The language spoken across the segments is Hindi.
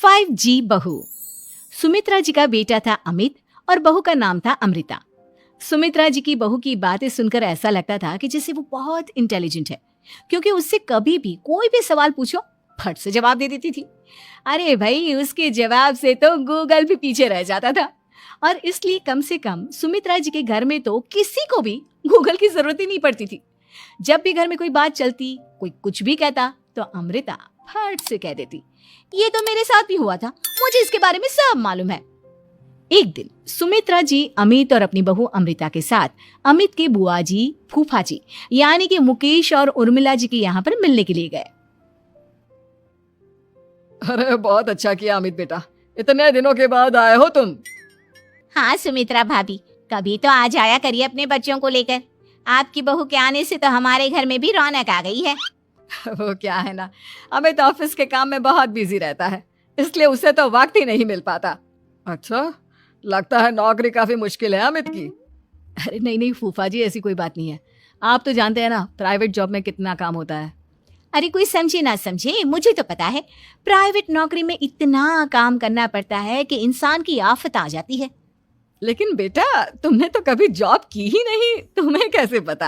5G बहू। सुमित्रा जी का बेटा था अमित और बहू का नाम था अमृता। सुमित्रा जी की बहू की बातें सुनकर ऐसा लगता था कि जैसे वो बहुत इंटेलिजेंट है, क्योंकि उससे कभी भी कोई भी सवाल पूछो फट से जवाब दे देती थी। अरे भाई, उसके जवाब से तो गूगल भी पीछे रह जाता था। और इसलिए कम से कम सुमित्रा जी के घर में तो किसी को भी गूगल की जरूरत ही नहीं पड़ती थी। जब भी घर में कोई बात चलती, कोई कुछ भी कहता, तो अमृता फट से कह देती, ये तो मेरे साथ भी हुआ था, मुझे इसके बारे में सब मालूम है। एक दिन सुमित्रा जी अमित और अपनी बहू अमृता के साथ अमित के बुआ जी, फूफा जी यानी कि मुकेश और उर्मिला जी के यहाँ पर मिलने के लिए गए। अरे बहुत अच्छा किया अमित बेटा, इतने दिनों के बाद आए हो तुम। हाँ सुमित्रा भाभी, कभी तो आ जाया करिए अपने बच्चों को लेकर। आपकी बहू के आने से तो हमारे घर में भी रौनक आ गई है। वो क्या है ना, अमित ऑफिस के काम में बहुत बिजी रहता है, इसलिए उसे तो वक्त ही नहीं मिल पाता। अच्छा, लगता है नौकरी काफी मुश्किल है अमित की। अरे नहीं नहीं फूफा जी, ऐसी कोई बात नहीं है। आप तो जानते हैं ना प्राइवेट जॉब में कितना काम होता है। अरे कोई समझे ना समझे, मुझे तो पता है प्राइवेट नौकरी में इतना काम करना पड़ता है कि इंसान की आफत आ जाती है। लेकिन बेटा, तुमने तो कभी जॉब की ही नहीं, तुम्हें कैसे पता?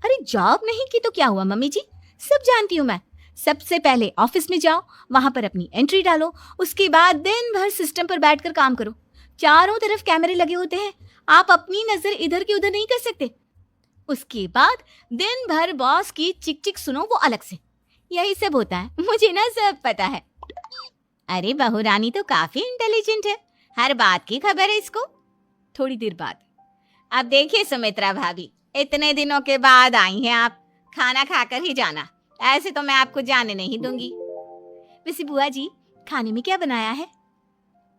अरे जॉब नहीं की तो क्या हुआ मम्मी जी, सब जानती हूँ मैं। सबसे पहले ऑफिस में जाओ, वहां पर अपनी एंट्री डालो, उसके बाद दिन भर सिस्टम पर बैठकर काम करो। चारों तरफ कैमरे लगे होते हैं, आप अपनी नजर इधर की उधर नहीं कर सकते। उसके बाद दिन भर बॉस की चिक चिक सुनो, वो अलग से। यही सब होता है, मुझे ना सब पता है। अरे बहू रानी तो काफी इंटेलिजेंट है, हर बात की खबर है इसको। थोड़ी देर बाद, अब देखिए सुमित्रा भाभी, इतने दिनों के बाद आई हैं आप, खाना खाकर ही जाना, ऐसे तो मैं आपको जाने नहीं दूंगी। वैसे बुआ जी, खाने में क्या बनाया है?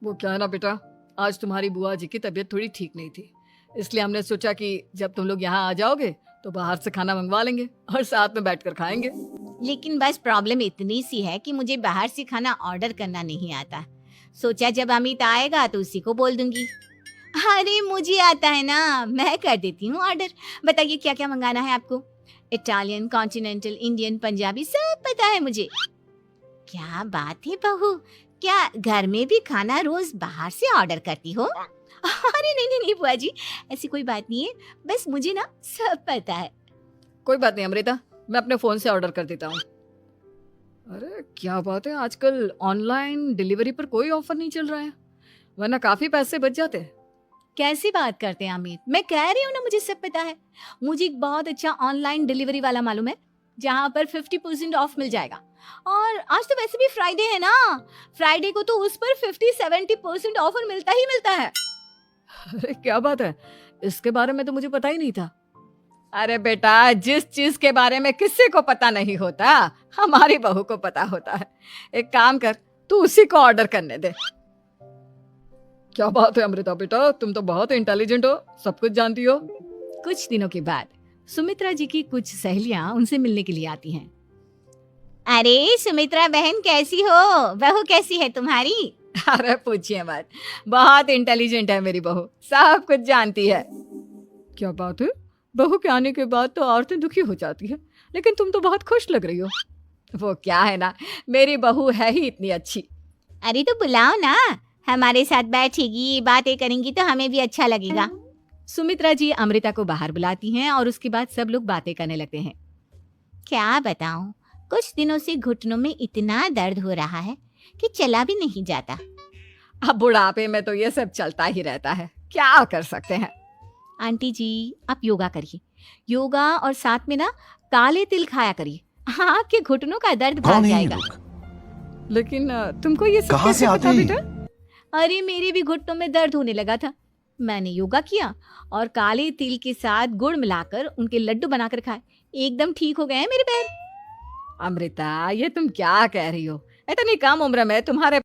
वो क्या है ना बेटा, आज तुम्हारी बुआ जी की तबीयत थोड़ी ठीक नहीं थी, इसलिए हमने सोचा कि जब तुम लोग यहाँ आ जाओगे तो बाहर से खाना मंगवा लेंगे और साथ में बैठकर खाएंगे। लेकिन बस प्रॉब्लम इतनी सी है कि मुझे बाहर से खाना ऑर्डर करना नहीं आता। सोचा जब अमित आएगा तो उसी को बोल दूंगी। अरे मुझे आता है ना, मैं कर देती हूँ ऑर्डर। बताइए क्या क्या मंगाना है आपको? इटालियन, कॉन्टिनेंटल, इंडियन, पंजाबी, सब पता है मुझे। क्या बात है बहू, क्या घर में भी खाना रोज बाहर से ऑर्डर करती हो? अरे नहीं नहीं नहीं बुआ जी, ऐसी कोई बात नहीं है, बस मुझे ना सब पता है। कोई बात नहीं अमृता, मैं अपने फोन से ऑर्डर कर देता हूँ। अरे क्या बात है, आजकल ऑनलाइन डिलीवरी पर कोई ऑफर नहीं चल रहा है, वरना काफी पैसे बच जाते हैं। कैसी बात करते हैं अमित, मैं कह रही हूँ ना मुझे सब पता है। मुझे एक बहुत अच्छा ऑनलाइन डिलीवरी वाला मालूम है, जहाँ पर 50% ऑफ मिल जाएगा। और आज तो वैसे भी फ्राइडे है ना, फ्राइडे को तो उस पर 50-70% ऑफर मिलता ही मिलता है। अरे क्या बात है, इसके बारे में तो मुझे पता ही नहीं था। अरे बेटा, जिस चीज के बारे में किसी को पता नहीं होता, हमारी बहू को पता होता है। एक काम कर, तू उसी को ऑर्डर करने दे। क्या बात है अमृता बेटा, तुम तो बहुत इंटेलिजेंट हो, सब कुछ जानती हो। कुछ दिनों के बाद सुमित्रा जी की कुछ सहेलियां उनसे मिलने के लिए आती हैं। अरे सुमित्रा बहन कैसी हो, बहू कैसी है तुम्हारी? अरे पूछिए मत, बहुत इंटेलिजेंट है मेरी बहू, सब कुछ जानती है। क्या बात है, बहू के आने के बाद तो औरतें दुखी हो जाती है, लेकिन तुम तो बहुत खुश लग रही हो। वो क्या है ना, मेरी बहू है ही इतनी अच्छी। अरे तो बुलाओ ना, हमारे साथ बैठेगी, बातें करेंगी तो हमें भी अच्छा लगेगा। सुमित्रा जी अमृता को बाहर बुलाती हैं और उसके बाद सब लोग बातें करने लगते हैं। क्या बताऊं, कुछ दिनों से घुटनों में इतना दर्द हो रहा है कि चला भी नहीं जाता। अब बुढ़ापे में तो ये सब चलता ही रहता है, क्या कर सकते हैं। आंटी जी, आप योगा करिए, योगा और साथ में ना काले तिल खाया करिए, आपके घुटनों का दर्द भाग जाएगा। लेकिन तुमको ये सब कहाँ कैसे से पता आते हैं? बेटा? अरे मेरे भी घुटनों में दर्द होने लगा था, मैंने योगा किया और काले तिल के साथ गुड़ मिलाकर उनके लड्डू बनाकर खाए, एकदम ठीक हो गए हैं मेरे पैर। अमृता, ये तुम क्या कह रही हो, इतनी कम उम्र में तुम्हारे